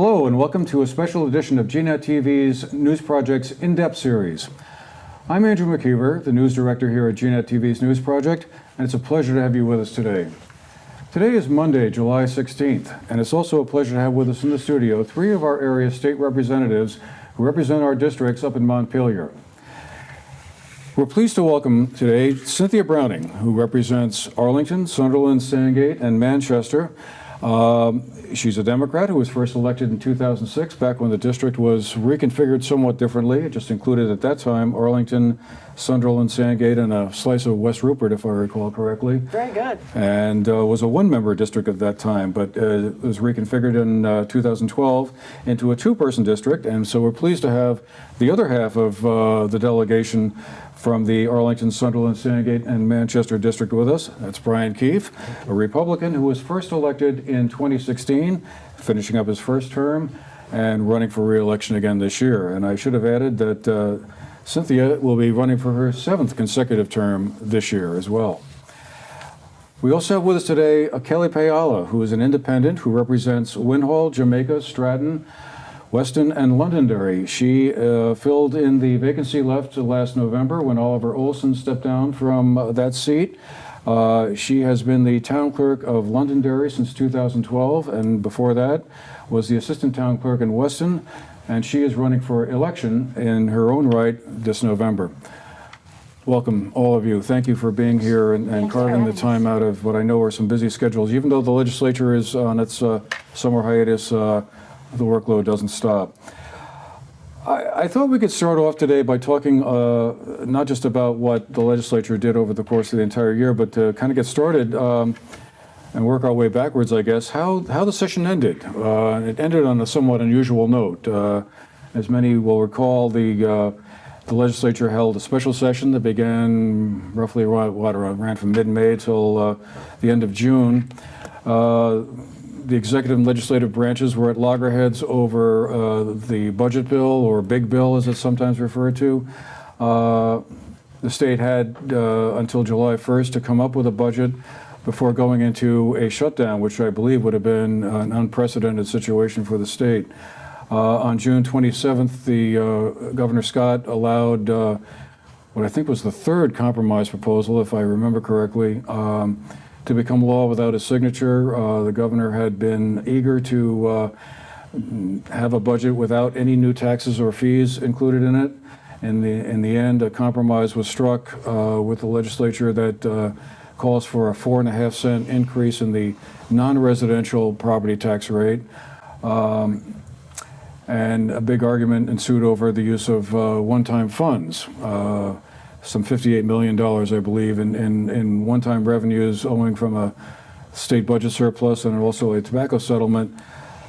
Hello and welcome to a special edition of GNAT-TV's News Project's In-Depth series. I'm Andrew McKeever, the News Director here at GNAT-TV's News Project, and it's a pleasure to have you with us today. Today is Monday, July 16th, and it's also a pleasure to have with us in the studio three of our area state representatives who represent our districts up in Montpelier. We're pleased to welcome today Cynthia Browning, who represents Arlington, Sunderland, Sandgate, and Manchester. She's a Democrat who was first elected in 2006, back when the district was reconfigured somewhat differently. It just included at that time Arlington, Sunderland, Sandgate, and a slice of West Rupert, if I recall correctly. Very good. And was a one-member district at that time, but it was reconfigured in 2012 into a two-person district. And so we're pleased to have the other half of the delegation from the Arlington, Sunderland, Sandgate, and Manchester district with us. That's Brian Keefe, a Republican who was first elected in 2016, finishing up his first term and running for re-election again this year. And I should have added that Cynthia will be running for her 7th consecutive term this year as well. We also have with us today Kelly Pajala, who is an independent who represents Winhall, Jamaica, Stratton, Weston, and Londonderry. She filled in the vacancy left last November when Oliver Olson stepped down from that seat. She has been the town clerk of Londonderry since 2012, and before that was the assistant town clerk in Weston, and she is running for election in her own right this November. Welcome, all of you. Thank you for being here and carving the time out of what I know are some busy schedules. Even though the legislature is on its summer hiatus, the workload doesn't stop. I thought we could start off today by talking not just about what the legislature did over the course of the entire year, but to kind of get started and work our way backwards, I guess, how the session ended. It ended on a somewhat unusual note. As many will recall, the legislature held a special session that began roughly ran from mid-May till the end of June. The executive and legislative branches were at loggerheads over the budget bill, or big bill as it's sometimes referred to. The state had until July 1st to come up with a budget before going into a shutdown, which I believe would have been an unprecedented situation for the state. On June 27th, the Governor Scott allowed what I think was the third compromise proposal, if I remember correctly, to become law without a signature. The governor had been eager to have a budget without any new taxes or fees included in it. In the end, a compromise was struck with the legislature that calls for a 4.5 cent increase in the non-residential property tax rate. And a big argument ensued over the use of one-time funds. Some $58 million, I believe, in one-time revenues owing from a state budget surplus and also a tobacco settlement.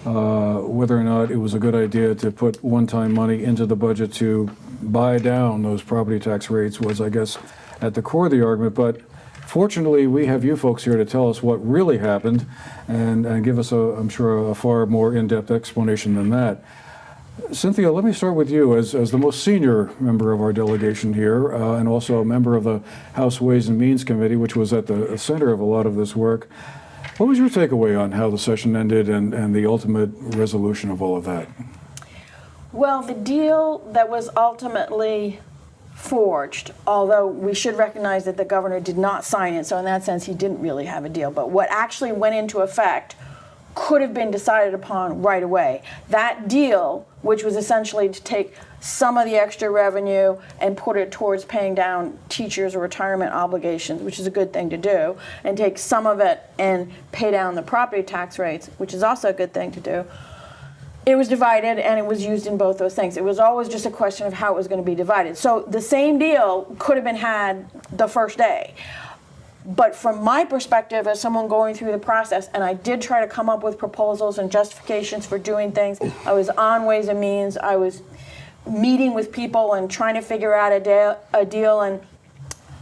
Whether or not it was a good idea to put one-time money into the budget to buy down those property tax rates was, I guess, at the core of the argument. But fortunately, we have you folks here to tell us what really happened and give us, I'm sure, a far more in-depth explanation than that. Cynthia, let me start with you as the most senior member of our delegation here and also a member of the House Ways and Means Committee, which was at the center of a lot of this work. What was your takeaway on how the session ended and the ultimate resolution of all of that? Well, the deal that was ultimately forged, although we should recognize that the governor did not sign it, so in that sense he didn't really have a deal, but what actually went into effect could have been decided upon right away. That deal, which was essentially to take some of the extra revenue and put it towards paying down teachers' retirement obligations, which is a good thing to do, and take some of it and pay down the property tax rates, which is also a good thing to do. It was divided, and it was used in both those things. It was always just a question of how it was going to be divided. So the same deal could have been had the first day. But from my perspective as someone going through the process, and I did try to come up with proposals and justifications for doing things, I was on Ways and Means, I was meeting with people and trying to figure out a deal, and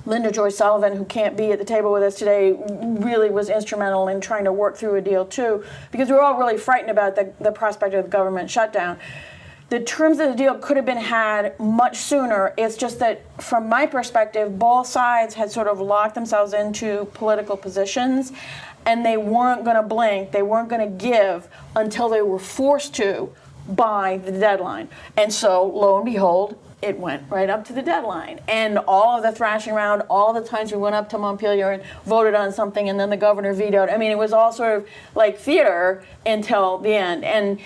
Linda Joy Sullivan, who can't be at the table with us today, really was instrumental in trying to work through a deal too, because we were all really frightened about the prospect of the government shutdown. the terms of the deal could have been had much sooner. It's just that from my perspective, both sides had sort of locked themselves into political positions, and they weren't going to blink, they weren't going to give until they were forced to by the deadline. And so, lo and behold, it went right up to the deadline. And all of the thrashing around, all the times we went up to Montpelier and voted on something and then the governor vetoed. I mean, it was all sort of like theater until the end. And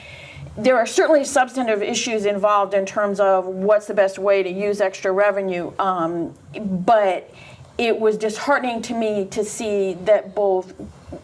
there are certainly substantive issues involved in terms of what's the best way to use extra revenue. But it was disheartening to me to see that both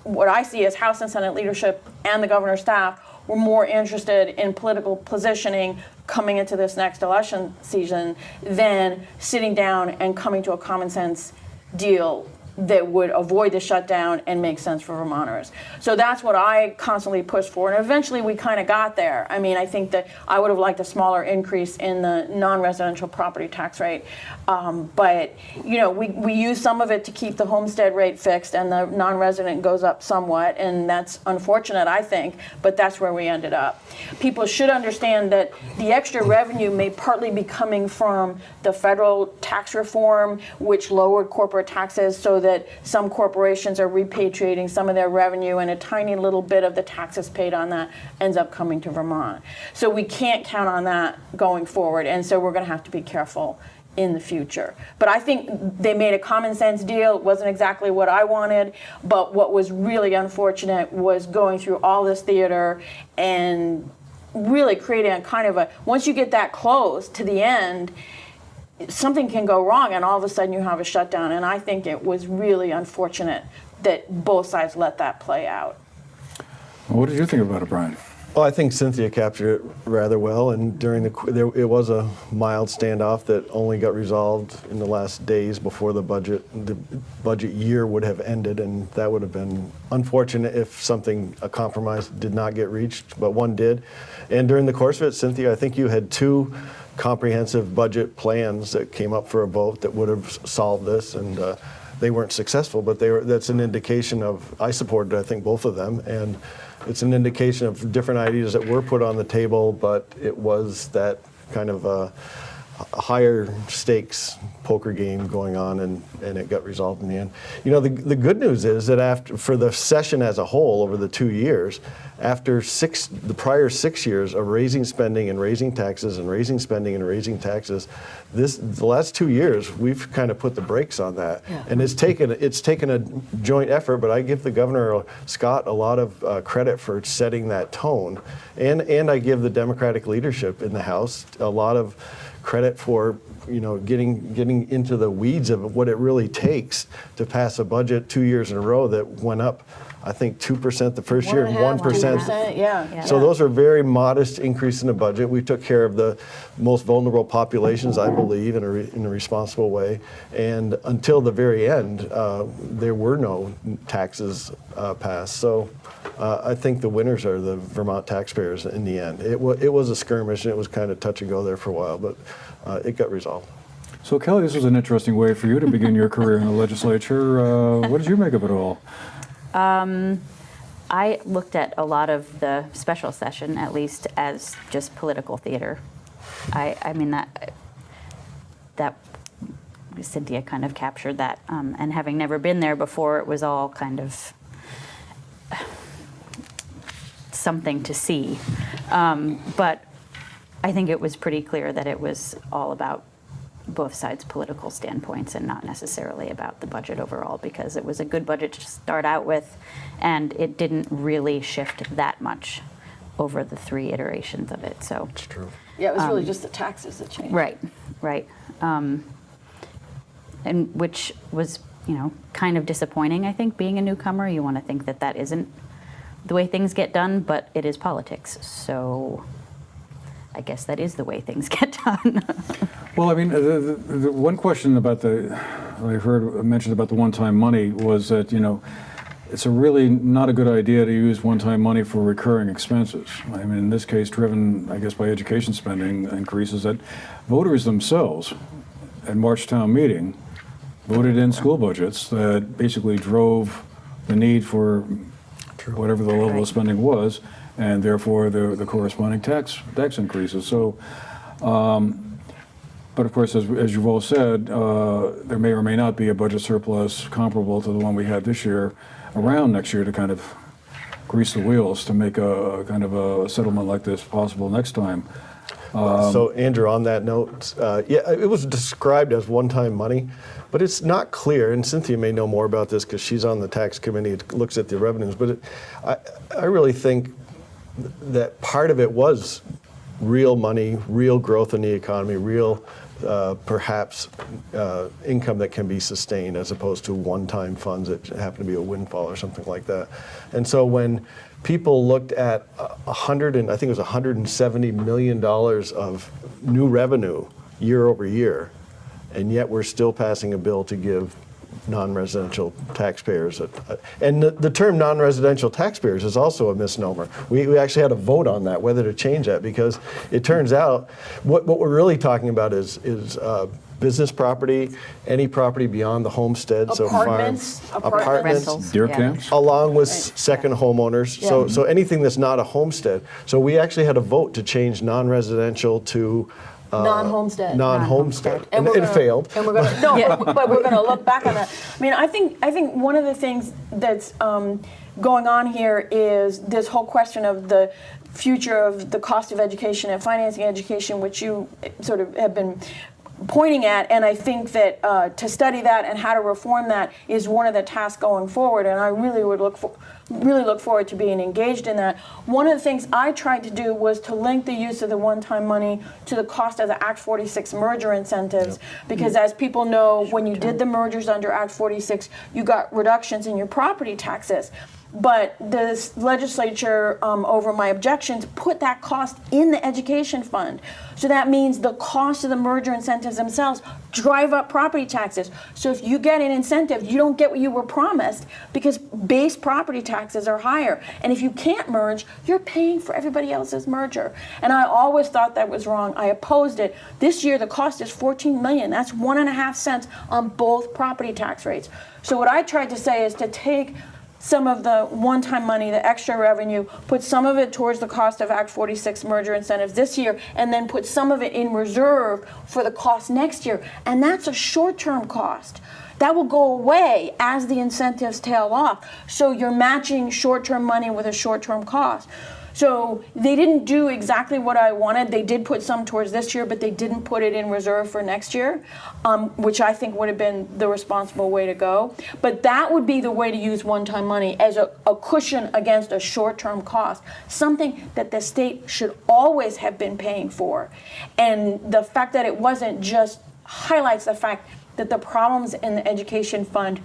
what I see as House and Senate leadership and the governor's staff were more interested in political positioning coming into this next election season than sitting down and coming to a common sense deal that would avoid the shutdown and make sense for Vermonters. So that's what I constantly pushed for, and eventually we kind of got there. I mean, I think that I would have liked a smaller increase in the non-residential property tax rate, but you know, we use some of it to keep the homestead rate fixed, and the non-resident goes up somewhat, and that's unfortunate, I think, but that's where we ended up. People should understand that the extra revenue may partly be coming from the federal tax reform, which lowered corporate taxes so that some corporations are repatriating some of their revenue, and a tiny little bit of the taxes paid on that ends up coming to Vermont. So we can't count on that going forward, and so we're going to have to be careful in the future. But I think they made a common sense deal. It wasn't exactly what I wanted, but what was really unfortunate was going through all this theater and really creating a kind of a, once you get that close to the end, something can go wrong and all of a sudden you have a shutdown. And I think it was really unfortunate that both sides let that play out. Well, what did you think about it, Brian? Well, I think Cynthia captured it rather well, and it was a mild standoff that only got resolved in the last days before the budget year would have ended, and that would have been unfortunate if a compromise did not get reached, but one did. And during the course of it, Cynthia, I think you had two comprehensive budget plans that came up for a vote that would have solved this, and they weren't successful, but that's an indication of, I supported, I think, both of them, and it's an indication of different ideas that were put on the table, but it was that kind of a higher stakes poker game going on, and it got resolved in the end. You know, the good news is that for the session as a whole over the 2 years, after the prior 6 years of raising spending and raising taxes and raising spending and raising taxes, the last 2 years we've kind of put the brakes on that, and it's taken a joint effort. But I give the Governor Scott a lot of credit for setting that tone, and I give the Democratic leadership in the House a lot of credit for getting into the weeds of what it really takes to pass a budget 2 years in a row that went up, I think 2% the first year and 1%. Yeah. So those are very modest increase in the budget. We took care of the most vulnerable populations, I believe, in a responsible way. And until the very end, there were no taxes passed. So I think the winners are the Vermont taxpayers in the end. It was a skirmish, and it was kind of touch and go there for a while, but it got resolved. So Kelly, this was an interesting way for you to begin your career in the legislature. What did you make of it all? I looked at a lot of the special session, at least, as just political theater. I mean, that Cynthia kind of captured that. And having never been there before, it was all kind of something to see. But I think it was pretty clear that it was all about both sides' political standpoints and not necessarily about the budget overall, because it was a good budget to start out with, and it didn't really shift that much over the 3 iterations of it. So It's true. Yeah, it was really just the taxes that changed. Right. And which was, kind of disappointing, I think, being a newcomer. You want to think that isn't the way things get done, but it is politics. So I guess that is the way things get done. Well, I mean, the one question about I heard mentioned about the one-time money was that, it's really not a good idea to use one-time money for recurring expenses. I mean, in this case, driven, I guess, by education spending increases that voters themselves at March town meeting voted in school budgets that basically drove the need for whatever the level of spending was, and therefore the corresponding tax increases. So, but of course, as you've all said, there may or may not be a budget surplus comparable to the one we had this year around next year to kind of grease the wheels to make a kind of a settlement like this possible next time. So Andrew, on that note, yeah, it was described as one-time money, but it's not clear, and Cynthia may know more about this because she's on the tax committee, it looks at the revenues, but I really think that part of it was real money, real growth in the economy, real perhaps income that can be sustained as opposed to one-time funds that happen to be a windfall or something like that. And so when people looked at I think it was $170 million of new revenue year over year, and yet we're still passing a bill to give non-residential taxpayers. And the term non-residential taxpayers is also a misnomer. We actually had a vote on that, whether to change that, because it turns out what we're really talking about is business property, any property beyond the homestead, Apartments, so apartments, Rentals. Deer Yeah. camps? along with second homeowners. Yeah. So anything that's not a homestead. So we actually had a vote to change non-residential to Non-homestead. non-homestead, and we're it gonna- failed. And we're going to no, but we're going to look back on that. I mean, I think one of the things that's going on here is this whole question of the future of the cost of education and financing education, which you sort of have been pointing at, and I think that to study that and how to reform that is one of the tasks going forward, and I really would look forward to being engaged in that. One of the things I tried to do was to link the use of the one-time money to the cost of the Act 46 merger incentives, because as people know, when you did the mergers under Act 46, you got reductions in your property taxes. But the legislature, over my objections, put that cost in the education fund. So that means the cost of the merger incentives themselves drive up property taxes. So if you get an incentive, you don't get what you were promised because base property taxes are higher. And if you can't merge, you're paying for everybody else's merger. And I always thought that was wrong. I opposed it. This year, the cost is $14 million. That's 1.5 cents on both property tax rates. So what I tried to say is to take some of the one-time money, the extra revenue, put some of it towards the cost of Act 46 merger incentives this year, and then put some of it in reserve for the cost next year. And that's a short-term cost. That will go away as the incentives tail off. So you're matching short-term money with a short-term cost. So they didn't do exactly what I wanted. They did put some towards this year, but they didn't put it in reserve for next year, which I think would have been the responsible way to go. But that would be the way to use one-time money as a cushion against a short-term cost, something that the state should always have been paying for. And the fact that it wasn't just highlights the fact that the problems in the education fund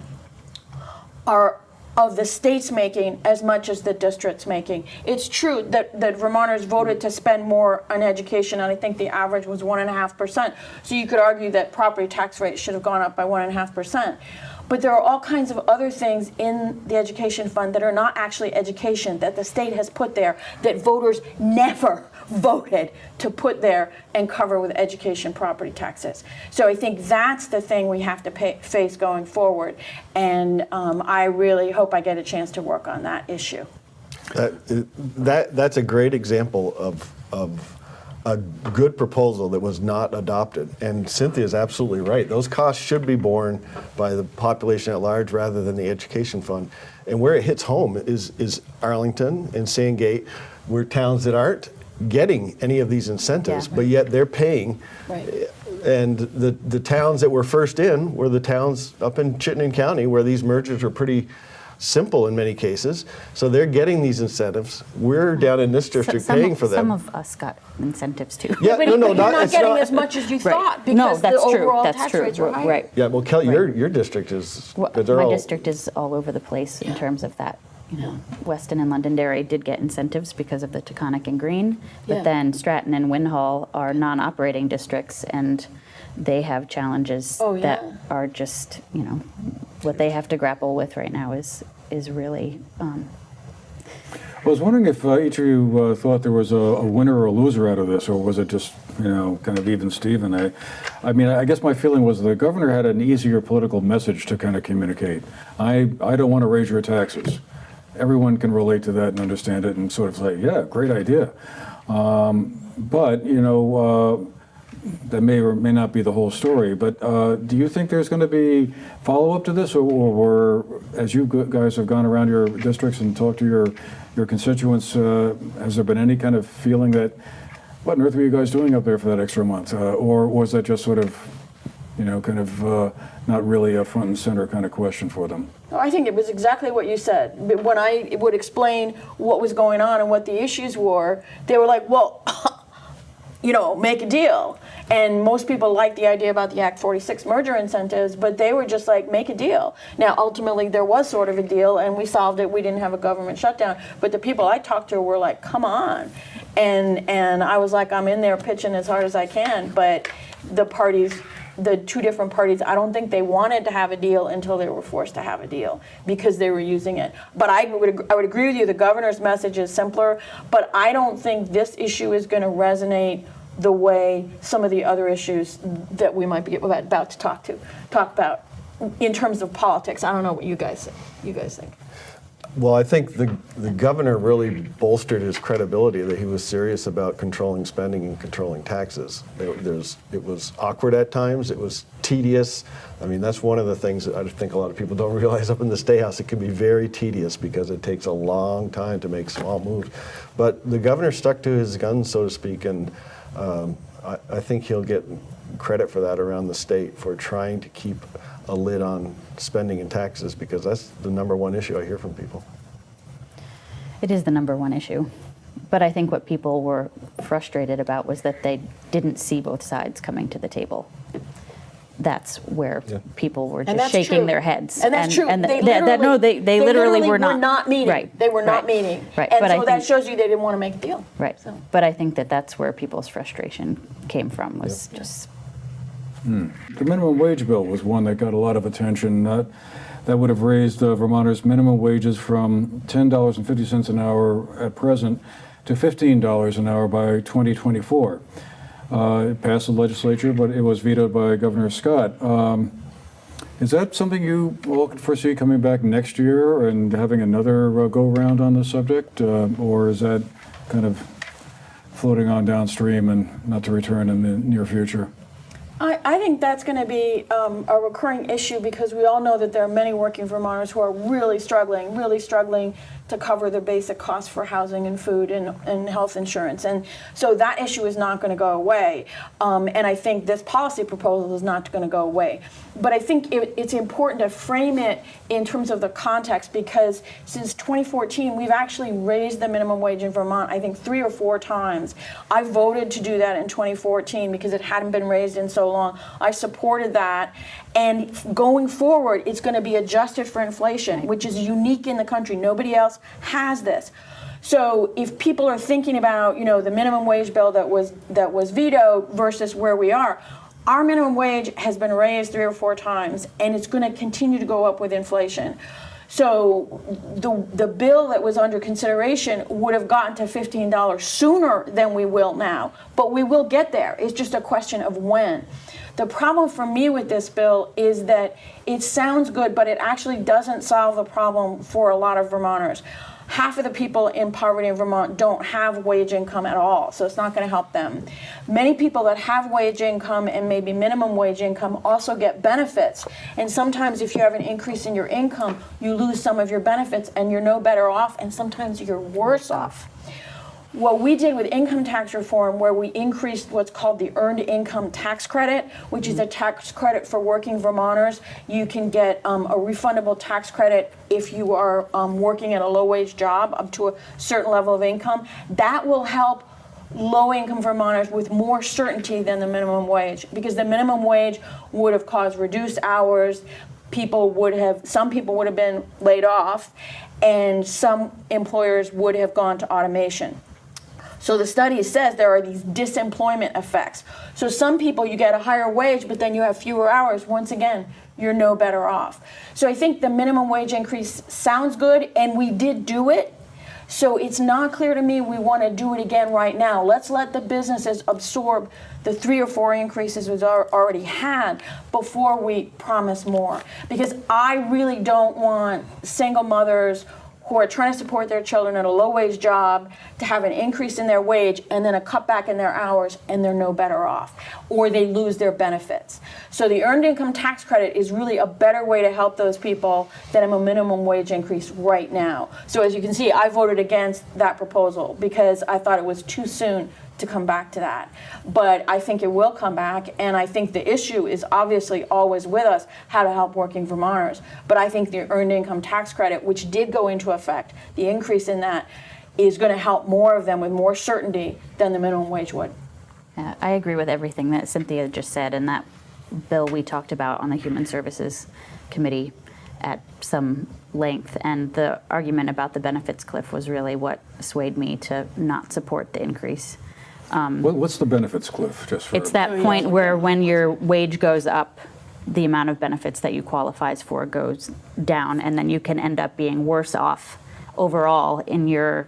are of the state's making as much as the district's making. It's true that Vermonters voted to spend more on education, and I think the average was 1.5%. So you could argue that property tax rates should have gone up by 1.5%. But there are all kinds of other things in the education fund that are not actually education that the state has put there that voters never voted to put there and cover with education property taxes. So I think that's the thing we have to face going forward. And I really hope I get a chance to work on that issue. That's a great example of a good proposal that was not adopted. And Cynthia is absolutely right. Those costs should be borne by the population at large rather than the education fund. And where it hits home is Arlington and Sandgate, where towns that aren't getting any of these incentives, Yeah. but yet they're paying. Right. And the towns that were first in were the towns up in Chittenden County where these mergers are pretty simple in many cases. So they're getting these incentives. We're down in this district paying for them. Some of us got incentives too. Yeah, But no, you're not it's getting not- as much as you Right. thought No, because that's the true. overall That's tax true. rates are higher. Right. Yeah, well, Kelly, Right. your district is. Well, they're my all- district is all over the place in terms of that. You know, Weston and Londonderry did get incentives because of the Taconic and Green, but Yeah. then Stratton and Winhall are non-operating districts, and they have challenges Oh, yeah. that are just, you know, what they have to grapple with right now is really. I was wondering if each of you thought there was a winner or a loser out of this, or was it just, kind of even Steven? I mean, I guess my feeling was the governor had an easier political message to kind of communicate. I don't want to raise your taxes. everyone can relate to that and understand it and sort of say, yeah, great idea. But, that may or may not be the whole story, but do you think there's going to be follow-up to this, or as you guys have gone around your districts and talked to your constituents, has there been any kind of feeling that, what on earth were you guys doing up there for that extra month? Or was that just sort of, not really a front and center kind of question for them? I think it was exactly what you said. When I would explain what was going on and what the issues were, they were like, well, make a deal. And most people liked the idea about the Act 46 merger incentives, but they were just like, make a deal. Now, ultimately, there was sort of a deal, and we solved it. We didn't have a government shutdown. But the people I talked to were like, come on. And I was like, I'm in there pitching as hard as I can. But the two different parties, I don't think they wanted to have a deal until they were forced to have a deal because they were using it. But I would agree with you, the governor's message is simpler, but I don't think this issue is going to resonate the way some of the other issues that we might be about to talk about in terms of politics. I don't know what you guys think. Well, I think the governor really bolstered his credibility that he was serious about controlling spending and controlling taxes. It was awkward at times. It was tedious. I mean, that's one of the things that I think a lot of people don't realize up in the State House. It can be very tedious because it takes a long time to make small moves. But the governor stuck to his guns, so to speak, and I think he'll get credit for that around the state for trying to keep a lid on spending and taxes, because that's the number one issue I hear from people. It is the number one issue. But I think what people were frustrated about was that they didn't see both sides coming to the table. That's where people were just shaking their heads. And that's true. They literally were not meeting. Right. They were not meeting. Right. And but so that shows you they didn't want to make a deal. Right. So. But I think that's where people's frustration came from, was just... The minimum wage bill was one that got a lot of attention. That would have raised Vermonters' minimum wages from $10.50 an hour at present to $15 an hour by 2024. It passed the legislature, but it was vetoed by Governor Scott. Is that something you all could foresee coming back next year and having another go-round on the subject? Or is that kind of floating on downstream and not to return in the near future? I think that's going to be a recurring issue, because we all know that there are many working Vermonters who are really struggling to cover the basic costs for housing and food and health insurance. And so that issue is not going to go away. And I think this policy proposal is not going to go away. But I think it's important to frame it in terms of the context, because since 2014, we've actually raised the minimum wage in Vermont, I think 3 or 4 times. I voted to do that in 2014 because it hadn't been raised in so long. I supported that. And going forward, it's going to be adjusted for inflation, which is unique in the country. Nobody else has this. So if people are thinking about, the minimum wage bill that was vetoed versus where we are, our minimum wage has been raised 3 or 4 times, and it's going to continue to go up with inflation. So the bill that was under consideration would have gotten to $15 sooner than we will now, but we will get there. It's just a question of when. The problem for me with this bill is that it sounds good, but it actually doesn't solve the problem for a lot of Vermonters. Half of the people in poverty in Vermont don't have wage income at all, so it's not going to help them. Many people that have wage income and maybe minimum wage income also get benefits. And sometimes if you have an increase in your income, you lose some of your benefits and you're no better off, and sometimes you're worse off. What we did with income tax reform, where we increased what's called the earned income tax credit, which is a tax credit for working Vermonters. You can get a refundable tax credit if you are working at a low-wage job up to a certain level of income. That will help low-income Vermonters with more certainty than the minimum wage, because the minimum wage would have caused reduced hours. Some people would have been laid off, and some employers would have gone to automation. So the study says there are these disemployment effects. So some people, you get a higher wage, but then you have fewer hours. Once again, you're no better off. So I think the minimum wage increase sounds good, and we did do it. So it's not clear to me we want to do it again right now. Let's let the businesses absorb the 3 or 4 increases we've already had before we promise more. Because I really don't want single mothers who are trying to support their children at a low-wage job to have an increase in their wage and then a cutback in their hours, and they're no better off, or they lose their benefits. So the earned income tax credit is really a better way to help those people than a minimum wage increase right now. So as you can see, I voted against that proposal because I thought it was too soon to come back to that. But I think it will come back, and I think the issue is obviously always with us, how to help working Vermonters. But I think the earned income tax credit, which did go into effect, the increase in that is going to help more of them with more certainty than the minimum wage would. Yeah, I agree with everything that Cynthia just said, and that bill we talked about on the Human Services Committee at some length, and the argument about the benefits cliff was really what swayed me to not support the increase. What's the benefits cliff? Just for It's that point where when your wage goes up, the amount of benefits that you qualifies for goes down, and then you can end up being worse off overall in your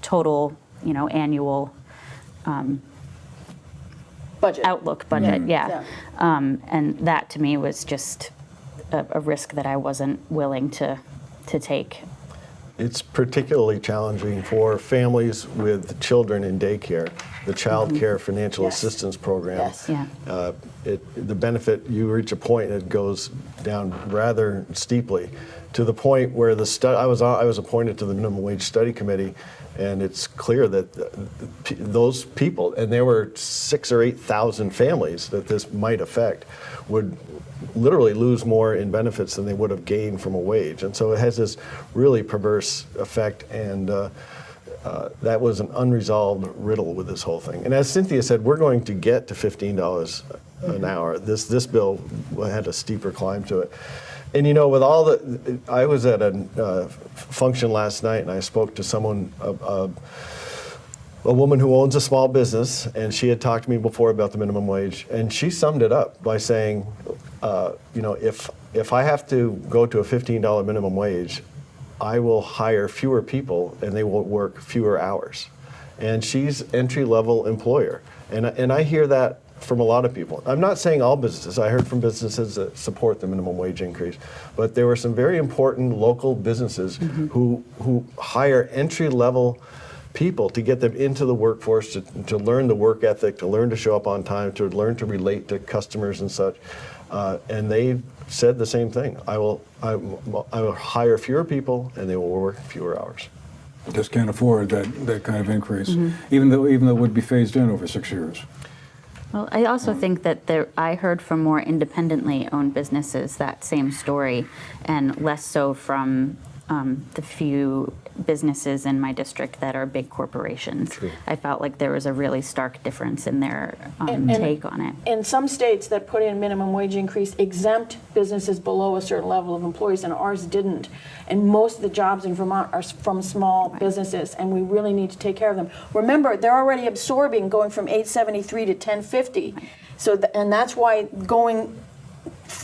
total, annual Budget. outlook budget. Yeah. And that to me was just a risk that I wasn't willing to take. It's particularly challenging for families with children in daycare, the Child Care Financial Yes. Assistance Program. Yes. Yeah. The benefit, you reach a point, it goes down rather steeply to the point where I was appointed to the Minimum Wage Study Committee, and it's clear that those people, and there were 6,000 or 8,000 families that this might affect, would literally lose more in benefits than they would have gained from a wage. And so it has this really perverse effect, and that was an unresolved riddle with this whole thing. And as Cynthia said, we're going to get to $15 an hour. This bill had a steeper climb to it. And with all I was at a function last night, and I spoke to someone, a woman who owns a small business, and she had talked to me before about the minimum wage, and she summed it up by saying, if I have to go to a $15 minimum wage, I will hire fewer people and they will work fewer hours. And she's entry-level employer. And I hear that from a lot of people. I'm not saying all businesses. I heard from businesses that support the minimum wage increase. But there were some very important local businesses who hire entry-level people to get them into the workforce, to learn the work ethic, to learn to show up on time, to learn to relate to customers and such. And they said the same thing. I will hire fewer people, and they will work fewer hours. Just can't afford that kind of increase, even though it would be phased in over 6 years. Well, I also think that I heard from more independently owned businesses that same story, and less so from the few businesses in my district that are big corporations. True. I felt like there was a really stark difference in their And- take on it. In some states that put in minimum wage increase exempt businesses below a certain level of employees, and ours didn't. And most of the jobs in Vermont are from small businesses, and we really need to take care of them. Remember, they're already absorbing going from 873 to 1050. So, and that's why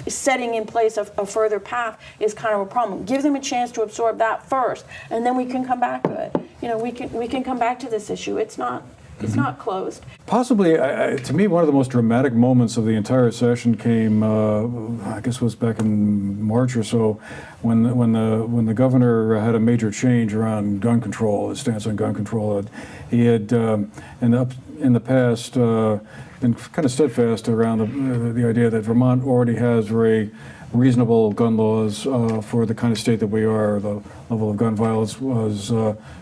setting in place a further path is kind of a problem. Give them a chance to absorb that first, and then we can come back to it. We can come back to this issue. It's not closed. Possibly, to me, one of the most dramatic moments of the entire session came, I guess it was back in March or so, when the governor had a major change around gun control, his stance on gun control. He had, in the past, been kind of steadfast around the idea that Vermont already has very reasonable gun laws for the kind of state that we are. The level of gun violence was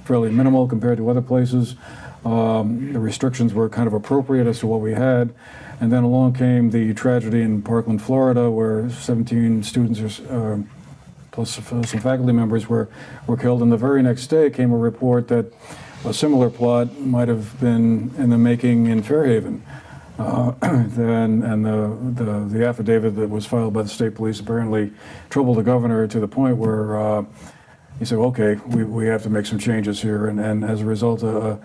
fairly minimal compared to other places. The restrictions were kind of appropriate as to what we had. And then along came the tragedy in Parkland, Florida, where 17 students plus some faculty members were killed. And the very next day came a report that a similar plot might have been in the making in Fairhaven. The affidavit that was filed by the state police apparently troubled the governor to the point where he said, okay, we have to make some changes here. And as a result, a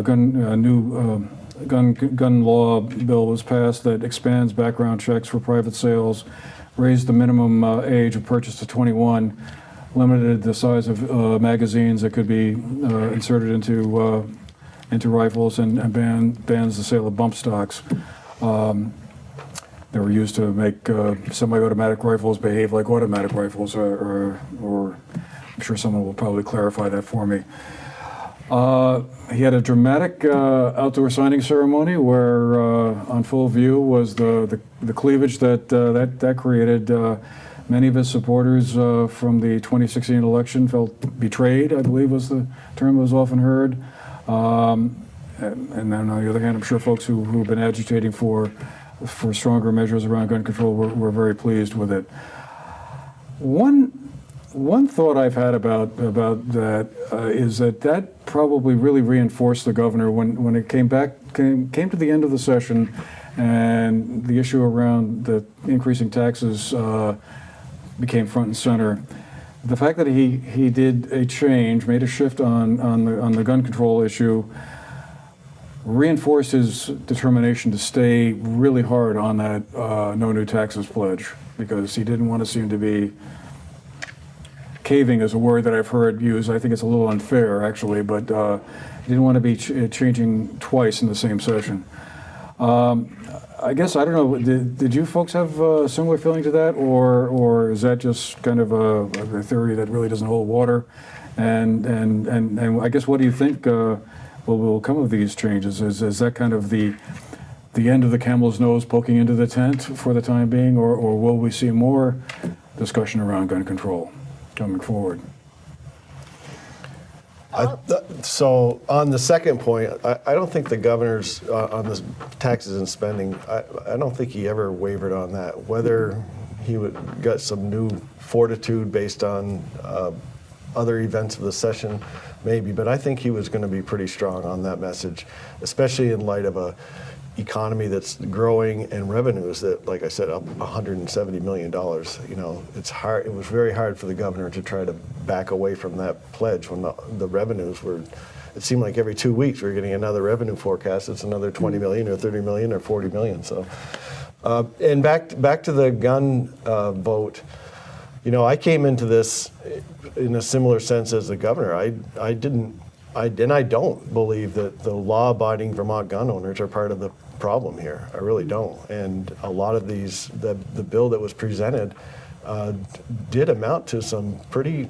new gun law bill was passed that expands background checks for private sales, raised the minimum age of purchase to 21, limited the size of magazines that could be inserted into rifles, and bans the sale of bump stocks. They were used to make semi-automatic rifles behave like automatic rifles, or I'm sure someone will probably clarify that for me. He had a dramatic outdoor signing ceremony where on full view was the cleavage that created. Many of his supporters from the 2016 election felt betrayed, I believe was the term that was often heard. And then on the other hand, I'm sure folks who've been agitating for stronger measures around gun control were very pleased with it. One thought I've had about that is that probably really reinforced the governor when it came to the end of the session, and the issue around the increasing taxes became front and center. The fact that he did a change, made a shift on the gun control issue, reinforced his determination to stay really hard on that no new taxes pledge, because he didn't want to seem to be caving is a word that I've heard used. I think it's a little unfair, actually, but he didn't want to be changing twice in the same session. I guess, I don't know, did you folks have a similar feeling to that, or is that just kind of a theory that really doesn't hold water? And I guess, what do you think will come of these changes? Is that kind of the end of the camel's nose poking into the tent for the time being, or will we see more discussion around gun control coming forward? So on the second point, I don't think the governor's on the taxes and spending, I don't think he ever wavered on that. Whether he got some new fortitude based on other events of the session, maybe, but I think he was going to be pretty strong on that message, especially in light of a economy that's growing and revenues that, like I said, up $170 million. You know, it's hard. It was very hard for the governor to try to back away from that pledge when the revenues were. It seemed like every 2 weeks we were getting another revenue forecast. It's another 20 million or 30 million or 40 million. So, and back to the gun vote. You know, I came into this in a similar sense as the governor. I don't believe that the law-abiding Vermont gun owners are part of the problem here. I really don't. And a lot of these, the bill that was presented did amount to some pretty,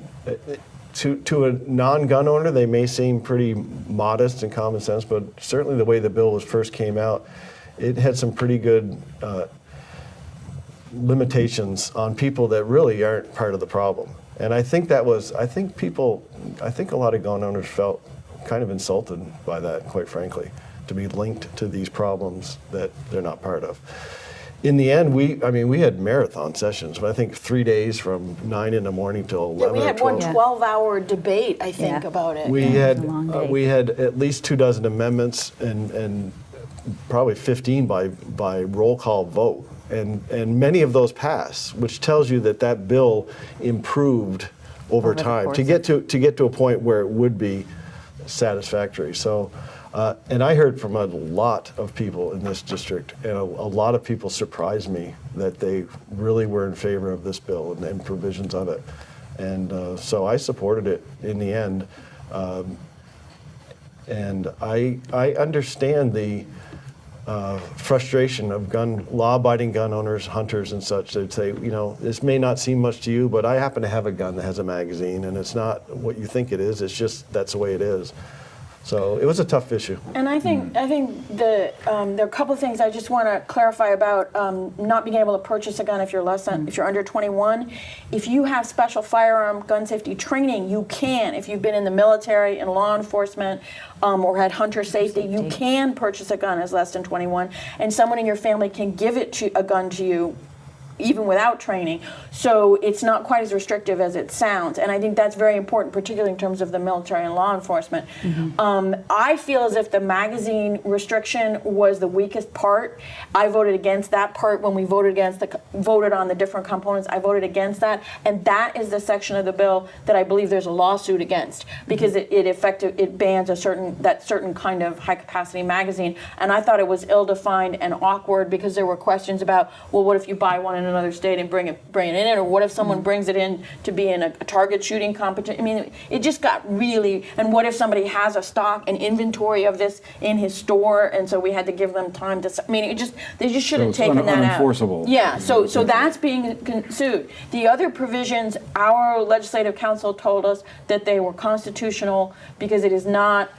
to a non-gun owner, they may seem pretty modest and common sense, but certainly the way the bill first came out, it had some pretty good limitations on people that really aren't part of the problem. And I think a lot of gun owners felt kind of insulted by that, quite frankly, to be linked to these problems that they're not part of. In the end, we had marathon sessions, but I think 3 days from 9 in the morning till 11 we had or 12. one 12-hour debate, I think, about it. We Yeah, it was a long day. we had at least 24 amendments and probably 15 by roll call vote. And many of those passed, which tells you that bill improved over the time course to get to a point where it would be satisfactory. So, and I heard from a lot of people in this district, and a lot of people surprised me that they really were in favor of this bill and provisions of it. And so I supported it in the end. And I understand the frustration of law-abiding gun owners, hunters and such. They'd say, you know, this may not seem much to you, but I happen to have a gun that has a magazine, and it's not what you think it is. It's just that's the way it is. So it was a tough issue. And I think there are a couple of things I just want to clarify about not being able to purchase a gun if you're if you're under 21. If you have special firearm gun safety training, you can. If you've been in the military and law enforcement or had hunter safety, you can purchase a gun as less than 21, and someone in your family can give a gun to you even without training. So it's not quite as restrictive as it sounds. And I think that's very important, particularly in terms of the military and law enforcement. I feel as if the magazine restriction was the weakest part. I voted against that part when we voted on the different components. I voted against that. And that is the section of the bill that I believe there's a lawsuit against, because it bans that certain kind of high capacity magazine. And I thought it was ill-defined and awkward, because there were questions about, well, what if you buy one and another state and bring it in? Or what if someone brings it in to be in a target shooting competition? I mean, it just got really, and what if somebody has a stock, an inventory of this in his store, and so we had to give them time to, I mean, they just should have So it's taken that out. unenforceable. Yeah, so that's being sued. The other provisions, our legislative counsel told us that they were constitutional because it is not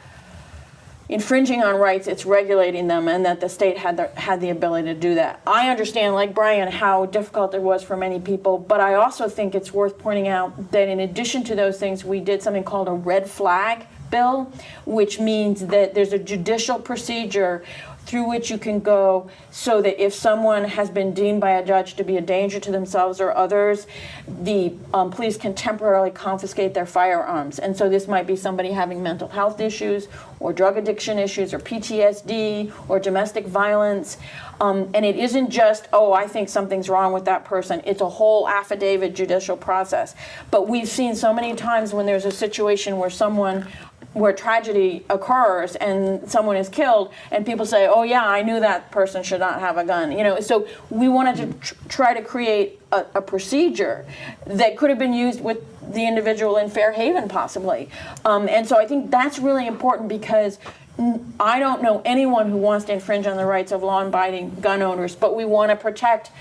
infringing on rights, it's regulating them, and that the state had the ability to do that. I understand, like Brian, how difficult it was for many people, but I also think it's worth pointing out that in addition to those things, we did something called a red flag bill, which means that there's a judicial procedure through which you can go so that if someone has been deemed by a judge to be a danger to themselves or others, the police can temporarily confiscate their firearms. And so this might be somebody having mental health issues or drug addiction issues or PTSD or domestic violence. And it isn't just, oh, I think something's wrong with that person. It's a whole affidavit judicial process. But we've seen so many times when there's a situation where tragedy occurs and someone is killed and people say, oh yeah, I knew that person should not have a gun. You know, so we wanted to try to create a procedure that could have been used with the individual in Fairhaven possibly. And so I think that's really important because I don't know anyone who wants to infringe on the rights of law-abiding gun owners, but we want to protect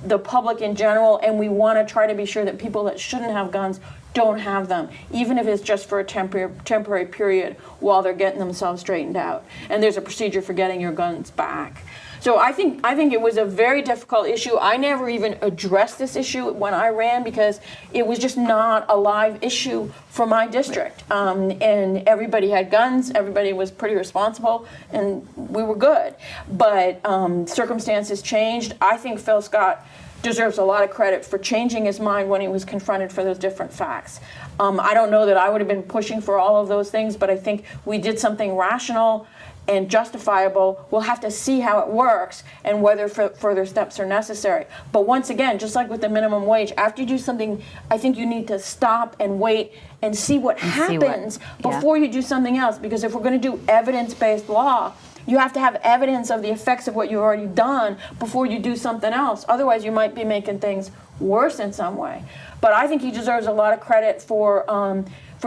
the public in general, and we want to try to be sure that people that shouldn't have guns don't have them, even if it's just for a temporary period while they're getting themselves straightened out. And there's a procedure for getting your guns back. So I think it was a very difficult issue. I never even addressed this issue when I ran because it was just not a live issue for my district. And everybody had guns, everybody was pretty responsible, and we were good. But circumstances changed. I think Phil Scott deserves a lot of credit for changing his mind when he was confronted for those different facts. I don't know that I would have been pushing for all of those things, but I think we did something rational and justifiable. We'll have to see how it works and whether further steps are necessary. But once again, just like with the minimum wage, after you do something, I think you need to stop and wait and see what happens before you do something else. Because if we're going to do evidence-based law, you have to have evidence of the effects of what you've already done before you do something else. Otherwise, you might be making things worse in some way. But I think he deserves a lot of credit for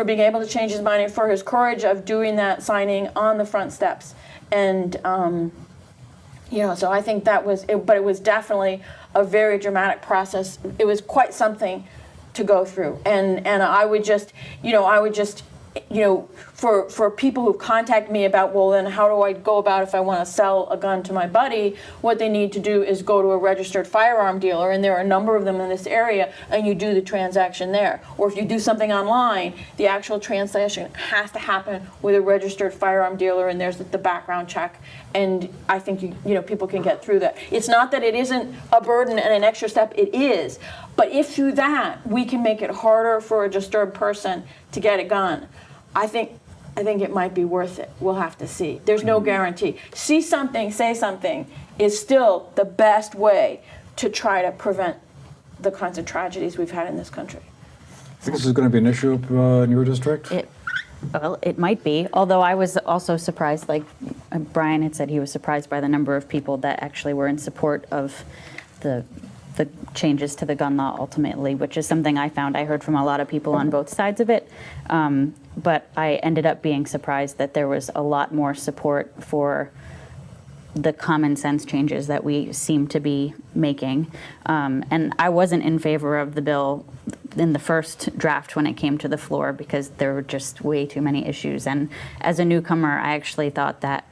being able to change his mind and for his courage of doing that signing on the front steps. And, so I think that was, but it was definitely a very dramatic process. It was quite something to go through. And I would just, for people who contact me about, well, then how do I go about if I want to sell a gun to my buddy? What they need to do is go to a registered firearm dealer, and there are a number of them in this area, and you do the transaction there. Or if you do something online, the actual transaction has to happen with a registered firearm dealer, and there's the background check. And I think people can get through that. It's not that it isn't a burden and an extra step, it is. But if through that we can make it harder for a disturbed person to get a gun, I think it might be worth it. We'll have to see. There's no guarantee. See something, say something is still the best way to try to prevent the kinds of tragedies we've had in this country. I think this is going to be an issue in your district? Well, it might be, although I was also surprised, like Brian had said, he was surprised by the number of people that actually were in support of the changes to the gun law ultimately, which is something I found. I heard from a lot of people on both sides of it, but I ended up being surprised that there was a lot more support for the common sense changes that we seem to be making. And I wasn't in favor of the bill in the first draft when it came to the floor because there were just way too many issues. And as a newcomer, I actually thought that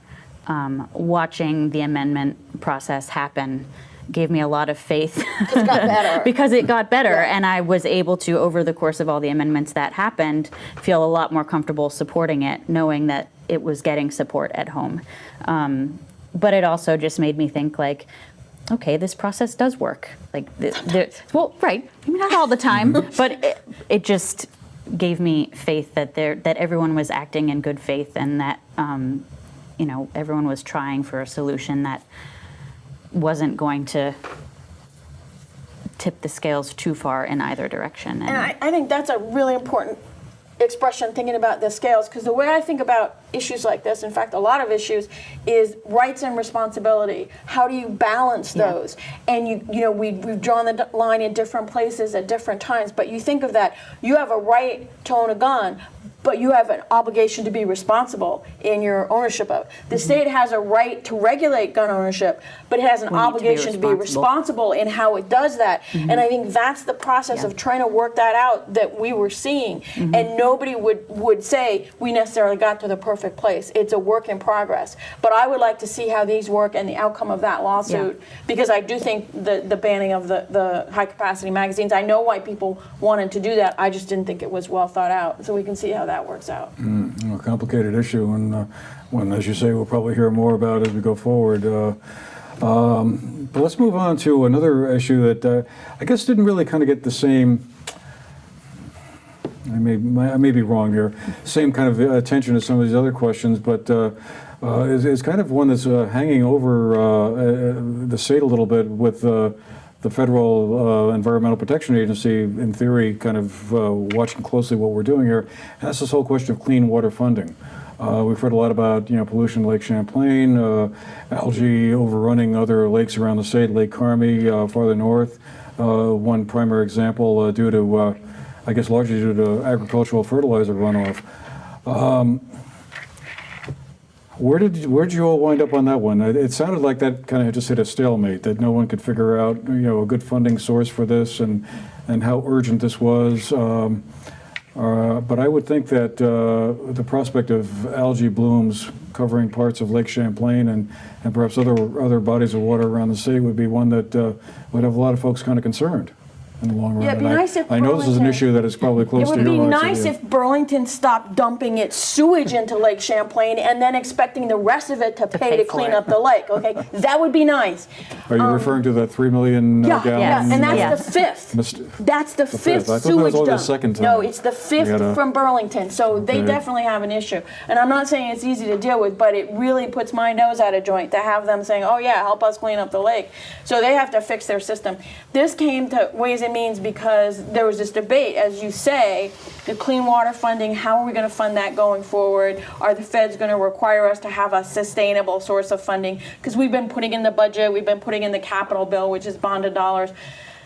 watching the amendment process happen gave me a lot of faith. It got better. Because it got better, Yeah. and I was able to, over the course of all the amendments that happened, feel a lot more comfortable supporting it, knowing that it was getting support at home. But it also just made me think, like, okay, this process does work. Like, well, right, I mean, not all the time, but it just gave me faith that everyone was acting in good faith, and that everyone was trying for a solution that wasn't going to tip the scales too far in either direction. And I think that's a really important expression thinking about the scales, because the way I think about issues like this, in fact, a lot of issues, is rights and responsibility. How do you balance those? And you know, we've drawn the line in different places at different times, but you think of that, you have a right to own a gun, but you have an obligation to be responsible in your ownership of it. The state has a right to regulate gun ownership, but it has an obligation to be responsible in how it does that. And I think that's the process of trying to work that out that we were seeing. And nobody would say we necessarily got to the perfect place. It's a work in progress. But I would like to see how these work and the outcome of that lawsuit, because I do think the banning of the high capacity magazines, I know why people wanted to do that. I just didn't think it was well thought out. So we can see how that works out. A complicated issue, and one, as you say, we'll probably hear more about as we go forward. But let's move on to another issue that I guess didn't really kind of get the same, I may be wrong here, same kind of attention as some of these other questions, but is kind of one that's hanging over the state a little bit with the Federal Environmental Protection Agency, in theory, kind of watching closely what we're doing here. And that's this whole question of clean water funding. We've heard a lot about pollution in Lake Champlain, algae overrunning other lakes around the state, Lake Carmi farther north. One primary example due to, I guess largely due to agricultural fertilizer runoff. Where did you all wind up on that one? It sounded like that kind of just hit a stalemate, that no one could figure out a good funding source for this and how urgent this was. But I would think that the prospect of algae blooms covering parts of Lake Champlain and perhaps other bodies of water around the city would be one that would have a lot of folks kind of concerned in the long run. Yeah, it'd be nice if I know this is an Burlington- issue that is probably close to It would your be heart, nice Cynthia. if Burlington stopped dumping its sewage into Lake Champlain and then expecting the rest of it to pay to for clean it. up the lake. Okay, that would be nice. Are you referring to that 3 million Yeah, gallon? and that's Yes. the fifth. That's the fifth I thought that sewage was only the dump. second time. No, it's the fifth We had a- from Burlington. So they Okay. definitely have an issue. And I'm not saying it's easy to deal with, but it really puts my nose out of joint to have them saying, "Oh yeah, help us clean up the lake." So they have to fix their system. This came to Ways and Means because there was this debate, as you say, the clean water funding. How are we going to fund that going forward? Are the feds going to require us to have a sustainable source of funding? Because we've been putting in the budget, we've been putting in the capital bill, which is bonded dollars.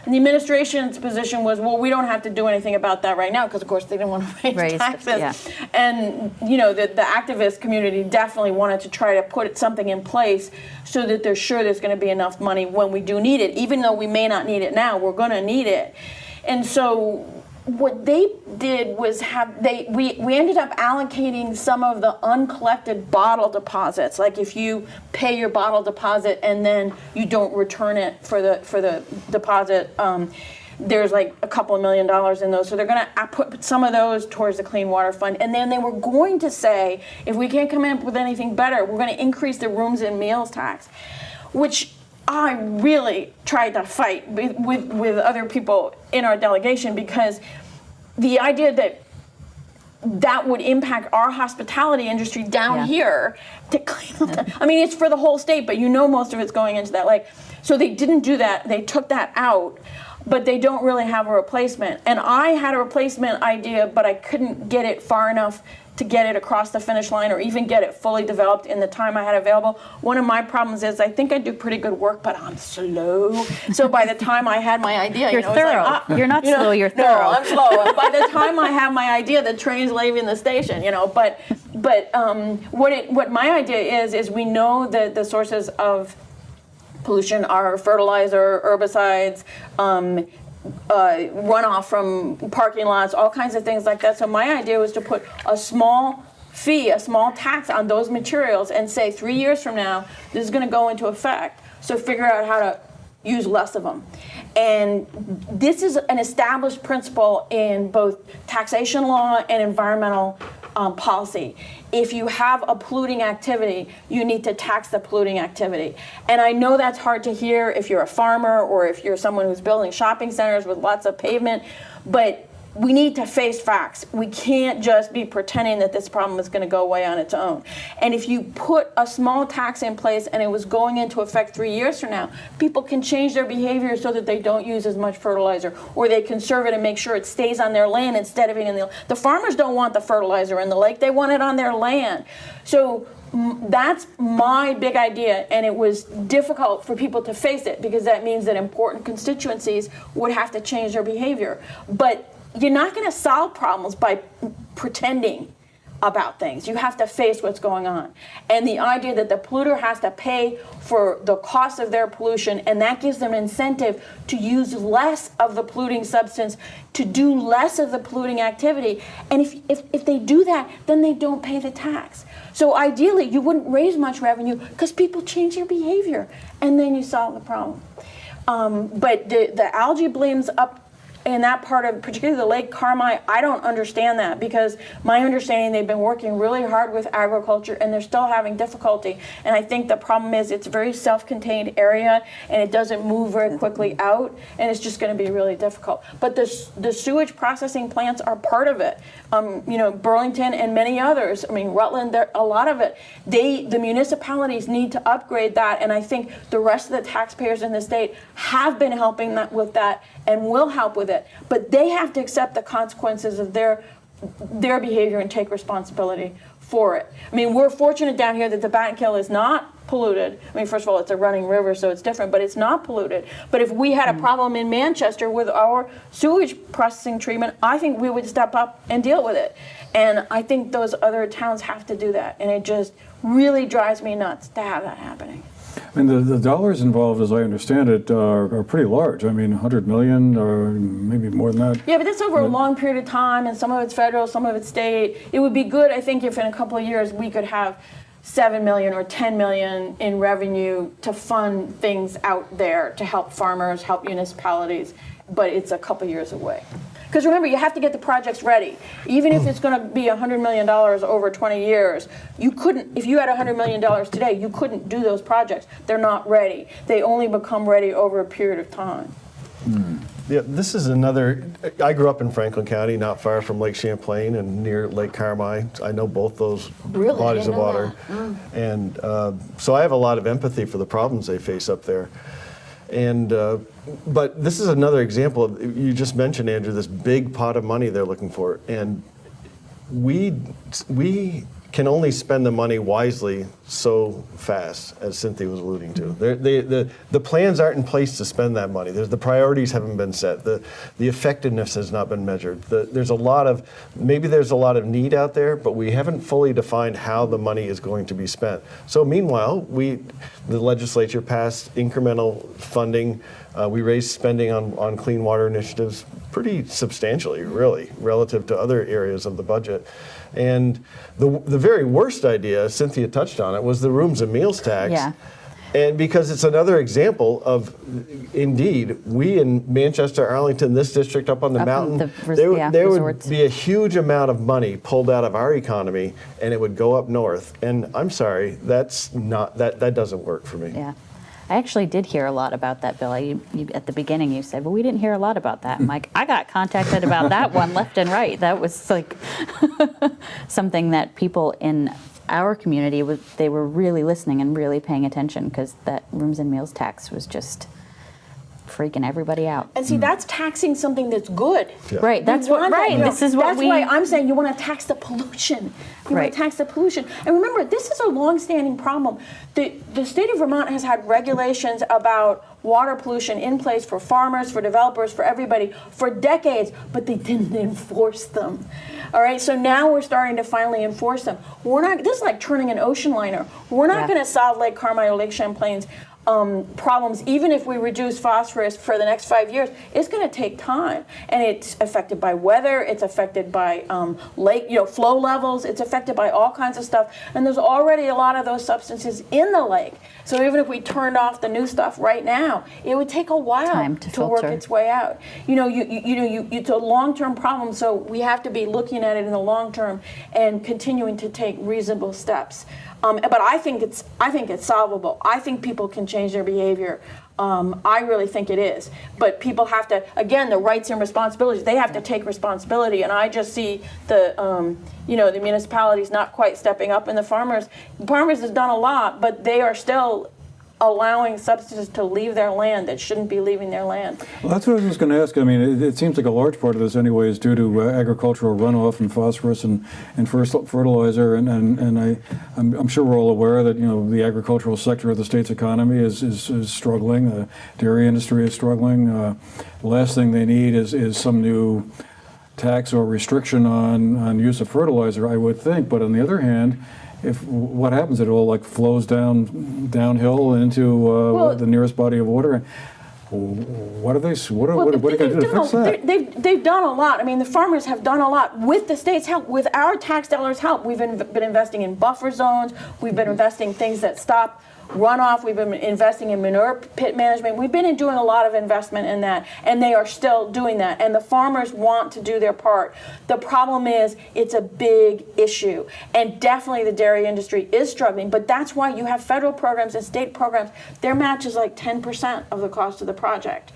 And the administration's position was, well, we don't have to do anything about that right now, because of course they didn't want to raise taxes. And the activist community definitely wanted to try to put something in place so that they're sure there's going to be enough money when we do need it. Even though we may not need it now, we're going to need it. And so what they did was we ended up allocating some of the uncollected bottle deposits. Like if you pay your bottle deposit and then you don't return it for the deposit, there's like a couple of $1 million in those. So they're going to put some of those towards the Clean Water Fund. And then they were going to say, if we can't come up with anything better, we're going to increase the rooms and meals tax, which I really tried to fight with other people in our delegation, because the idea that would impact our hospitality industry down here to clean up I mean, it's for the whole state, but most of it's going into that lake. So they didn't do that. They took that out, but they don't really have a replacement. And I had a replacement idea, but I couldn't get it far enough to get it across the finish line or even get it fully developed in the time I had available. One of my problems is I think I do pretty good work, but I'm slow. So by the time I had my idea, You're it's like, thorough. You're not slow, you're thorough. No, I'm slow. By the time I have my idea, the train's leaving the station, But what my idea is we know that the sources of pollution are fertilizer, herbicides, runoff from parking lots, all kinds of things like that. So my idea was to put a small fee, a small tax on those materials and say 3 years from now, this is going to go into effect. So figure out how to use less of them. And this is an established principle in both taxation law and environmental policy. If you have a polluting activity, you need to tax the polluting activity. And I know that's hard to hear if you're a farmer or if you're someone who's building shopping centers with lots of pavement, but we need to face facts. We can't just be pretending that this problem is going to go away on its own. And if you put a small tax in place and it was going into effect 3 years from now, people can change their behavior so that they don't use as much fertilizer, or they conserve it and make sure it stays on their land instead of being in the farmers don't want the fertilizer in the lake, they want it on their land. So that's my big idea, and it was difficult for people to face it because that means that important constituencies would have to change their behavior. But you're not going to solve problems by pretending about things. You have to face what's going on. And the idea that the polluter has to pay for the cost of their pollution, and that gives them incentive to use less of the polluting substance, to do less of the polluting activity. And if they do that, then they don't pay the tax. So ideally, you wouldn't raise much revenue because people change their behavior, and then you solve the problem. But the algae blooms up in that part of, particularly the Lake Carmi, I don't understand that, because my understanding, they've been working really hard with agriculture and they're still having difficulty. And I think the problem is it's a very self-contained area and it doesn't move very quickly out, and it's just going to be really difficult. But the sewage processing plants are part of it. Burlington and many others, Rutland, a lot of it, the municipalities need to upgrade that, and I think the rest of the taxpayers in the state have been helping with that and will help with it. But they have to accept the consequences of their behavior and take responsibility for it. We're fortunate down here that the Battenkill is not polluted. First of all, it's a running river, so it's different, but it's not polluted. But if we had a problem in Manchester with our sewage processing treatment, I think we would step up and deal with it. And I think those other towns have to do that. And it just really drives me nuts to have that happening. The dollars involved, as I understand it, are pretty large. 100 million or maybe more than that. Yeah, but that's over a long period of time, and some of it's federal, some of it's state. It would be good, I think, if in a couple of years we could have 7 million or 10 million in revenue to fund things out there to help farmers, help municipalities, but it's a couple years away. Because remember, you have to get the projects ready. Even if it's going to be $100 million over 20 years, you couldn't, if you had $100 million today, you couldn't do those projects. They're not ready. They only become ready over a period of time. Yeah, this is another, I grew up in Franklin County, not far from Lake Champlain and near Lake Carmi. I know both those bodies of water. And so I have a lot of empathy for the problems they face up there. And but this is another example of, you just mentioned, Andrew, this big pot of money they're looking for, and we can only spend the money wisely so fast, as Cynthia was alluding to. The plans aren't in place to spend that money. The priorities haven't been set. The effectiveness has not been measured. There's a lot of need out there, but we haven't fully defined how the money is going to be spent. So meanwhile, the legislature passed incremental funding. We raised spending on clean water initiatives pretty substantially, really, relative to other areas of the budget. And the very worst idea, Cynthia touched on it, was the rooms and meals tax. Yeah. And because it's another example of, indeed, we in Manchester, Arlington, this district up on the mountain, there would be a huge amount of money pulled out of our economy, and it would go up north. And I'm sorry, that doesn't work for me. Yeah. I actually did hear a lot about that, Bill. At the beginning, you said, well, we didn't hear a lot about that. I'm like, I got contacted about that one left and right. That was like something that people in our community, they were really listening and really paying attention, because that rooms and meals tax was just freaking everybody out. And see, that's taxing something that's good. Yeah. Right, that's what, right, this is what that's why I'm saying you want to tax the pollution. You want to tax the pollution. And remember, this is a long-standing problem. The state of Vermont has had regulations about water pollution in place for farmers, for developers, for everybody for decades, but they didn't enforce them. All right, so now we're starting to finally enforce them. This is like turning an ocean liner. We're not going to solve Lake Carmi or Lake Champlain's problems, even if we reduce phosphorus for the next 5 years. It's going to take time, and it's affected by weather. It's affected by lake, flow levels. It's affected by all kinds of stuff, and there's already a lot of those substances in the lake. So even if we turned off the new stuff right now, it would take a while to work its way out. It's a long-term problem, so we have to be looking at it in the long term and continuing to take reasonable steps. But I think it's solvable. I think people can change their behavior. I really think it is. But people have to, again, the rights and responsibilities, they have to take responsibility. And I just see the, the municipalities not quite stepping up, and the farmers has done a lot, but they are still allowing substances to leave their land that shouldn't be leaving their land. Well, that's what I was just going to ask. I mean, it seems like a large part of this anyway is due to agricultural runoff and phosphorus and fertilizer, and I'm sure we're all aware that the agricultural sector of the state's economy is struggling. The dairy industry is struggling. The last thing they need is some new tax or restriction on use of fertilizer, I would think. But on the other hand, what happens? It all flows downhill into the nearest body of water. What are they? What are they going to do to fix that? They've done a lot. I mean, the farmers have done a lot with the state's help, with our tax dollars' help. We've been investing in buffer zones. We've been investing things that stop runoff. We've been investing in manure pit management. We've been doing a lot of investment in that, and they are still doing that. And the farmers want to do their part. The problem is it's a big issue, and definitely the dairy industry is struggling. But that's why you have federal programs and state programs. Their match is like 10% of the cost of the project.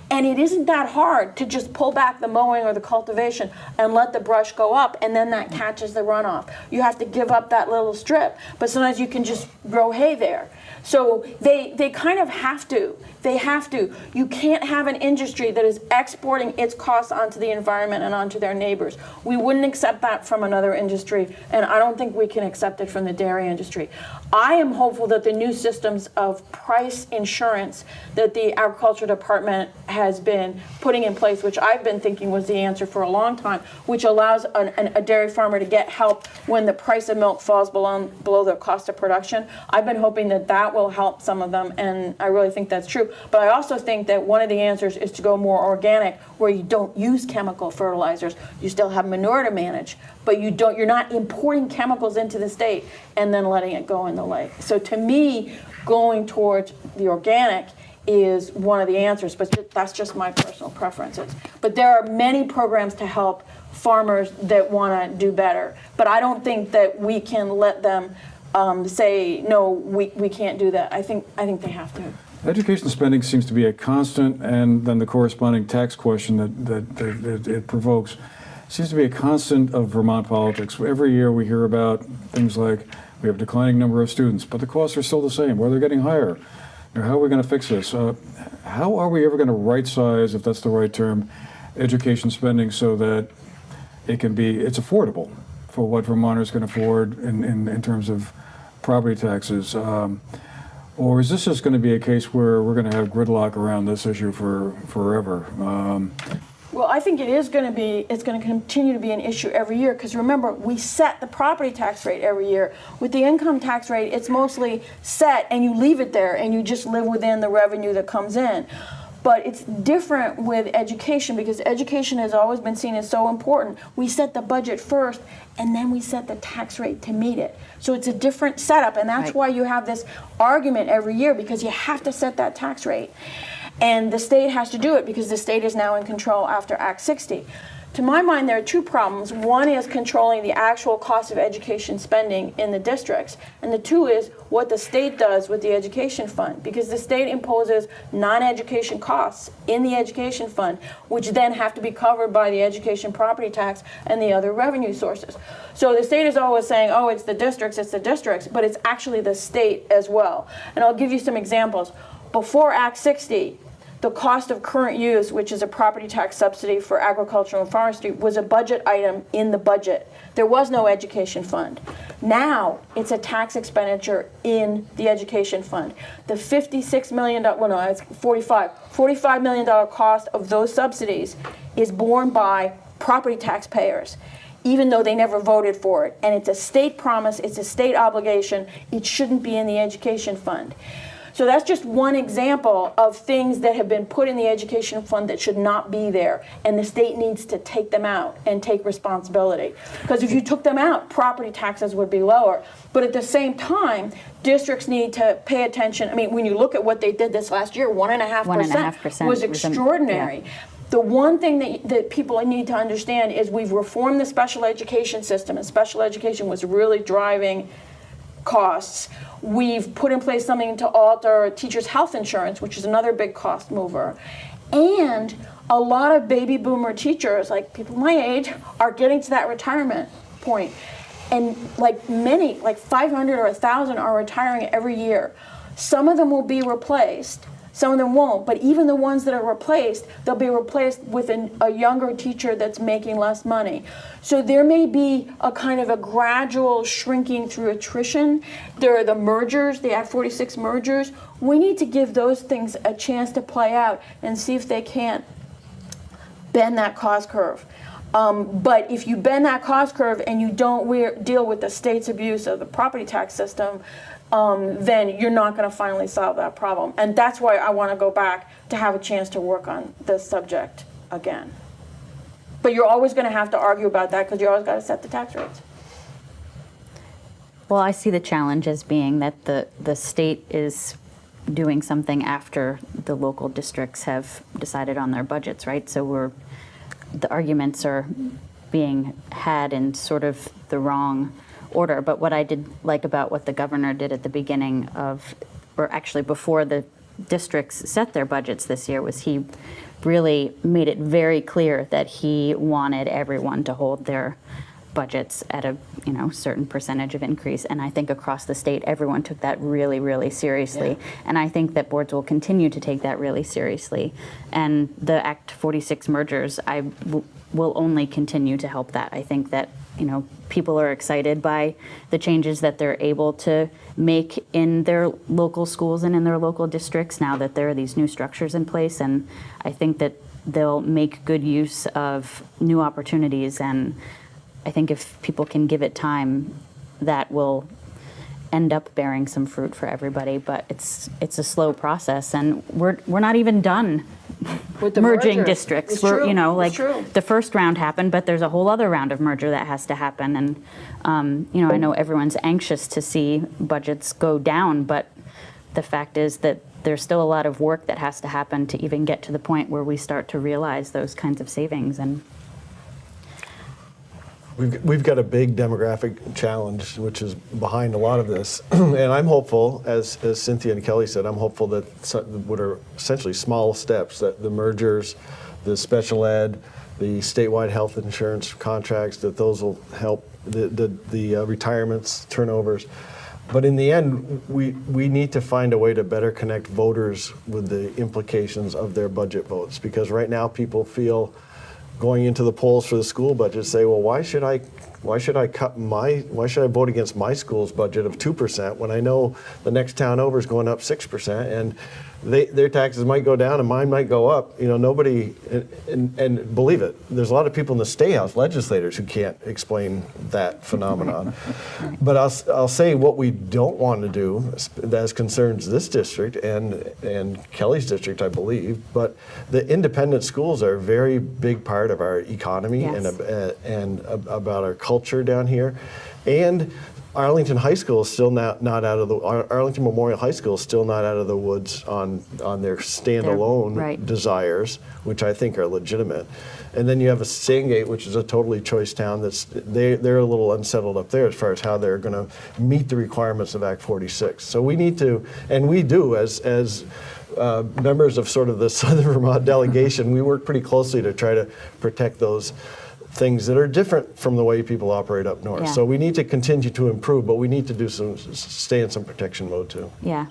And it isn't that hard to just pull back the mowing or the cultivation and let the brush go up, and then that catches the runoff. You have to give up that little strip, but sometimes you can just grow hay there. So they kind of have to. They have to. You can't have an industry that is exporting its costs onto the environment and onto their neighbors. We wouldn't accept that from another industry, and I don't think we can accept it from the dairy industry. I am hopeful that the new systems of price insurance that the Agriculture Department has been putting in place, which I've been thinking was the answer for a long time, which allows a dairy farmer to get help when the price of milk falls below the cost of production. I've been hoping that that will help some of them, and I really think that's true. But I also think that one of the answers is to go more organic, where you don't use chemical fertilizers. You still have manure to manage, but you're not importing chemicals into the state and then letting it go in the lake. So to me, going towards the organic is one of the answers, but that's just my personal preferences. But there are many programs to help farmers that want to do better. But I don't think that we can let them say, no, we can't do that. I think they have to. Education spending seems to be a constant, and then the corresponding tax question that it provokes seems to be a constant of Vermont politics. Every year we hear about things like we have a declining number of students, but the costs are still the same, or they're getting higher. Or how are we going to fix this? How are we ever going to right size, if that's the right term, education spending so that it's affordable for what Vermonters can afford in terms of property taxes? Or is this just going to be a case where we're going to have gridlock around this issue for forever? Well, I think it's going to continue to be an issue every year, because remember, we set the property tax rate every year. With the income tax rate, it's mostly set and you leave it there and you just live within the revenue that comes in. But it's different with education, because education has always been seen as so important. We set the budget first, and then we set the tax rate to meet it. So it's a different setup, and that's why you have this argument every year, because you have to set that tax rate. And the state has to do it because the state is now in control after Act 60. To my mind, there are two problems. One is controlling the actual cost of education spending in the districts. And the two is what the state does with the education fund, because the state imposes non-education costs in the education fund, which then have to be covered by the education property tax and the other revenue sources. So the state is always saying, oh, it's the districts, but it's actually the state as well. And I'll give you some examples. Before Act 60, the cost of current use, which is a property tax subsidy for agriculture and forestry, was a budget item in the budget. There was no education fund. Now it's a tax expenditure in the education fund. The $56 million, well no, it's $45 million cost of those subsidies is borne by property taxpayers, even though they never voted for it. And it's a state promise, it's a state obligation. It shouldn't be in the education fund. So that's just one example of things that have been put in the education fund that should not be there, and the state needs to take them out and take responsibility. Because if you took them out, property taxes would be lower. But at the same time, districts need to pay attention. I mean, when you look at what they did this last year, 1.5% was extraordinary. The one thing that people need to understand is we've reformed the special education system, and special education was really driving costs. We've put in place something to alter teachers' health insurance, which is another big cost mover. And a lot of baby boomer teachers, like people my age, are getting to that retirement point. And like many, like 500 or 1,000 are retiring every year. Some of them will be replaced, some of them won't, but even the ones that are replaced, they'll be replaced with a younger teacher that's making less money. So there may be a kind of a gradual shrinking through attrition. There are the mergers, the Act 46 mergers. We need to give those things a chance to play out and see if they can't bend that cost curve. But if you bend that cost curve and you don't deal with the state's abuse of the property tax system, then you're not going to finally solve that problem. And that's why I want to go back to have a chance to work on this subject again. But you're always going to have to argue about that because you always got to set the tax rates. Well, I see the challenge as being that the state is doing something after the local districts have decided on their budgets, right? So the arguments are being had in sort of the wrong order. But what I did like about what the governor did at the beginning of, or actually before the districts set their budgets this year, was he really made it very clear that he wanted everyone to hold their budgets at a certain percentage of increase. And I think across the state, everyone took that really, really seriously. Yeah. And I think that boards will continue to take that really seriously. And the Act 46 mergers, will only continue to help that. I think that people are excited by the changes that they're able to make in their local schools and in their local districts now that there are these new structures in place. And I think that they'll make good use of new opportunities. And I think if people can give it time, that will end up bearing some fruit for everybody. But it's a slow process, and we're not even done with the merging merger. districts. It's true. Like true. The first round happened, but there's a whole other round of merger that has to happen. And I know everyone's anxious to see budgets go down, but the fact is that there's still a lot of work that has to happen to even get to the point where we start to realize those kinds of savings. And We've got a big demographic challenge, which is behind a lot of this. And I'm hopeful, as Cynthia and Kelly said, I'm hopeful that what are essentially small steps, that the mergers, the special ed, the statewide health insurance contracts, that those will help the retirements, turnovers. But in the end, we need to find a way to better connect voters with the implications of their budget votes. Because right now people feel going into the polls for the school budget say, well, why should I vote against my school's budget of 2% when I know the next town over is going up 6%, and their taxes might go down and mine might go up. Nobody, and believe it, there's a lot of people in the State House, legislators, who can't explain that phenomenon. But I'll say what we don't want to do, as concerns this district and Kelly's district, I believe, but the independent schools are a very big part of our economy. Yes. and about our culture down here. And Arlington High School is still not out of the Arlington Memorial High School is still not out of the woods on their standalone desires, which I think are legitimate. And then you have a Sandgate, which is a totally choice town. They're a little unsettled up there as far as how they're going to meet the requirements of Act 46. So we need to, and we do as members of sort of the Southern Vermont delegation, we work pretty closely to try to protect those things that are different from the way people operate up north. Yeah. So we need to continue to improve, but we need to stay in some protection mode too. Yeah,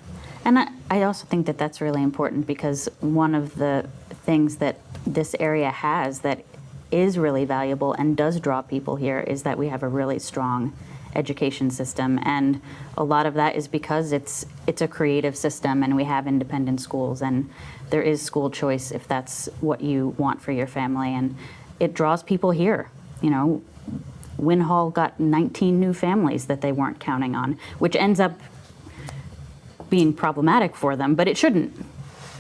and I also think that that's really important, because one of the things that this area has that is really valuable and does draw people here is that we have a really strong education system, and a lot of that is because it's a creative system, and we have independent schools, and there is school choice if that's what you want for your family, and it draws people here. Win Hall got 19 new families that they weren't counting on, which ends up being problematic for them, but it shouldn't.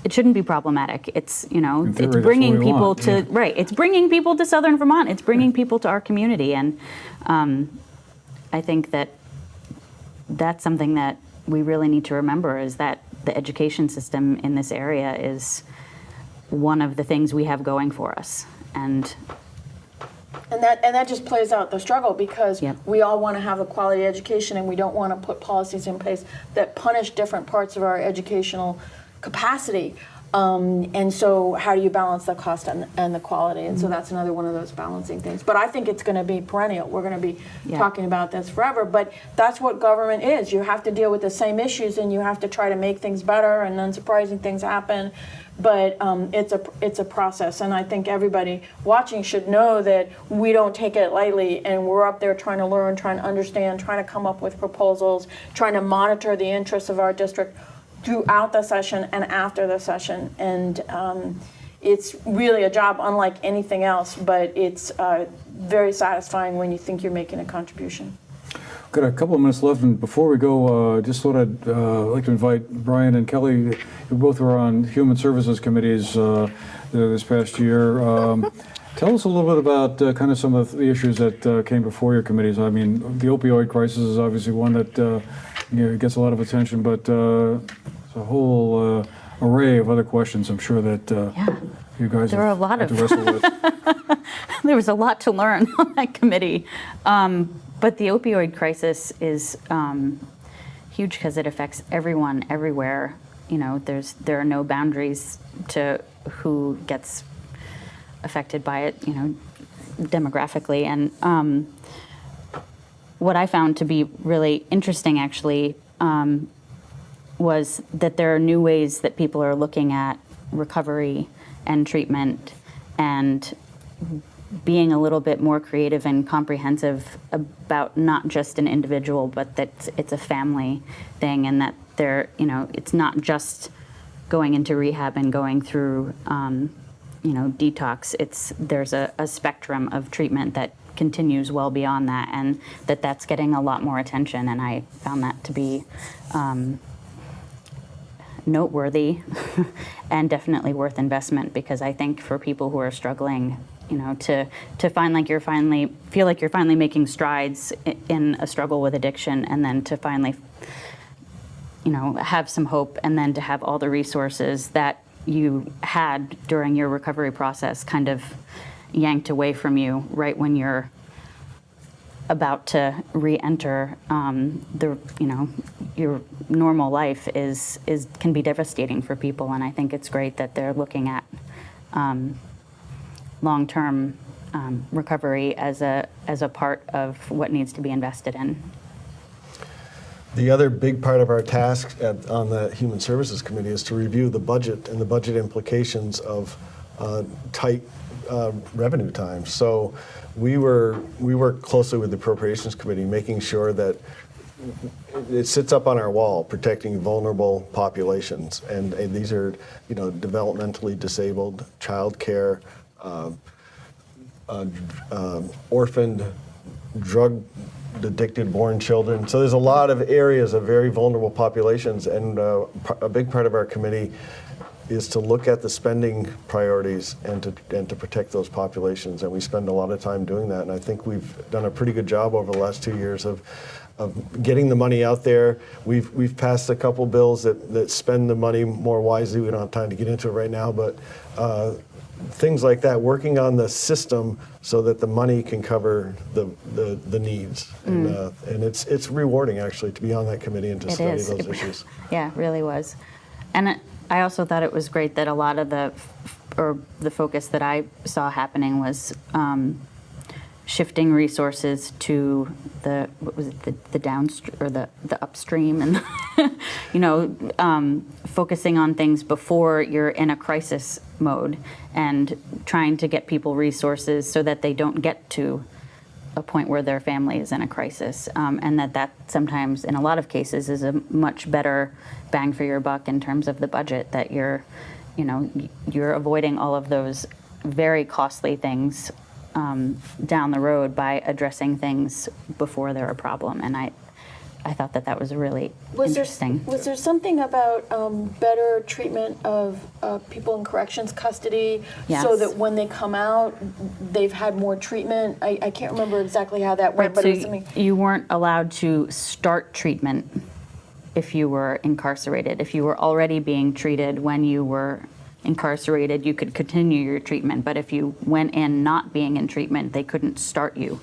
It shouldn't be problematic. It's it's bringing people to It's bringing people to Southern Vermont. It's bringing people to our community, and I think that that's something that we really need to remember, is that the education system in this area is one of the things we have going for us. And And that just plays out the struggle, because Yep. we all want to have a quality education, and we don't want to put policies in place that punish different parts of our educational capacity. And so how do you balance the cost and the quality? And so that's another one of those balancing things. But I think it's going to be perennial. We're going to be talking about this forever. But that's what government is. You have to deal with the same issues, and you have to try to make things better, and then surprising things happen. But it's a process, and I think everybody watching should know that we don't take it lightly, and we're up there trying to learn, trying to understand, trying to come up with proposals, trying to monitor the interests of our district throughout the session and after the session. And it's really a job unlike anything else, but it's very satisfying when you think you're making a contribution. Got a couple of minutes left, and before we go, just thought I'd like to invite Brian and Kelly, who both were on Human Services committees this past year. Tell us a little bit about kind of some of the issues that came before your committees. I mean, the opioid crisis is obviously one that gets a lot of attention, but there's a whole array of other questions I'm sure that you guys There were a lot had to of- wrestle with. There was a lot to learn on that committee. But the opioid crisis is huge because it affects everyone, everywhere. You know, there are no boundaries to who gets affected by it, you know, demographically. And what I found to be really interesting, actually, was that there are new ways that people are looking at recovery and treatment, and being a little bit more creative and comprehensive about not just an individual, but that it's a family thing, and that it's not just going into rehab and going through, detox. There's a spectrum of treatment that continues well beyond that, and that's getting a lot more attention. And I found that to be noteworthy and definitely worth investment, because I think for people who are struggling, to find like feel like you're finally making strides in a struggle with addiction, and then to finally, have some hope, and then to have all the resources that you had during your recovery process kind of yanked away from you right when you're about to re-enter your normal life can be devastating for people. And I think it's great that they're looking at long-term recovery as a part of what needs to be invested in. The other big part of our task on the Human Services Committee is to review the budget and the budget implications of tight revenue times. So we work closely with the Appropriations Committee, making sure that it sits up on our wall, protecting vulnerable populations, and these are developmentally disabled, child care, orphaned, drug addicted born children. So there's a lot of areas of very vulnerable populations, and a big part of our committee is to look at the spending priorities and to protect those populations, and we spend a lot of time doing that. And I think we've done a pretty good job over the last 2 years of getting the money out there. We've passed a couple bills that spend the money more wisely. We don't have time to get into it right now, but things like that, working on the system so that the money can cover the needs. And it's rewarding, actually, to be on that committee and to study those issues. Yeah, it really was. And I also thought it was great that a lot of the focus that I saw happening was shifting resources to the downstream or the upstream, and focusing on things before you're in a crisis mode, and trying to get people resources so that they don't get to a point where their family is in a crisis, and that sometimes, in a lot of cases, is a much better bang for your buck in terms of the budget, that you're avoiding all of those very costly things down the road by addressing things before they're a problem. And I thought that was really interesting. Was there something about better treatment of people in corrections custody, Yes. so that when they come out, they've had more treatment? I can't remember exactly how that went, but So it was something. you weren't allowed to start treatment if you were incarcerated. If you were already being treated when you were incarcerated, you could continue your treatment, but if you went in not being in treatment, they couldn't start you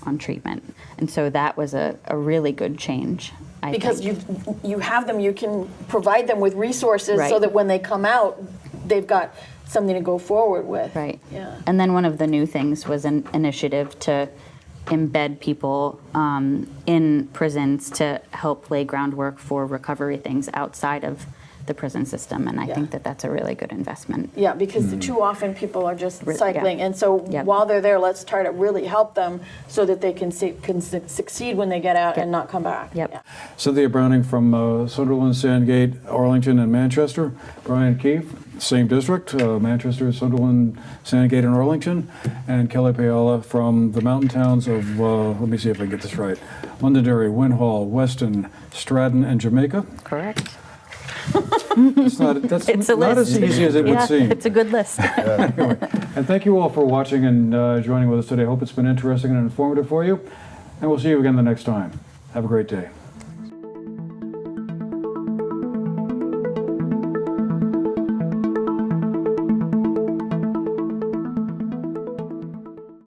on treatment. And so that was a really good change, I Because think. you have them, you can provide them with resources so Right. that when they come out, they've got something to go forward with. Right. Yeah. And then one of the new things was an initiative to embed people in prisons to help lay groundwork for recovery things outside of the prison system. And I Yeah. think that that's a really good investment. Yeah, because too often people are just Yeah. cycling, and so Yep. while they're there, let's try to really help them so that they can succeed when they get out and not come back. Yep. Yeah. Cynthia Browning from Sunderland, Sandgate, Arlington, and Manchester. Brian Keefe, same district, Manchester, Sunderland, Sandgate, and Arlington. And Kelly Pajala from the mountain towns of, let me see if I get this right, Londonderry, Winhall, Weston, Stratton, and Jamaica. Correct. That's It's a not list. as easy as it would Yeah, seem. it's a good list. And thank you all for watching and joining with us today. I hope it's been interesting and informative for you. And we'll see you again the next time. Have a great day.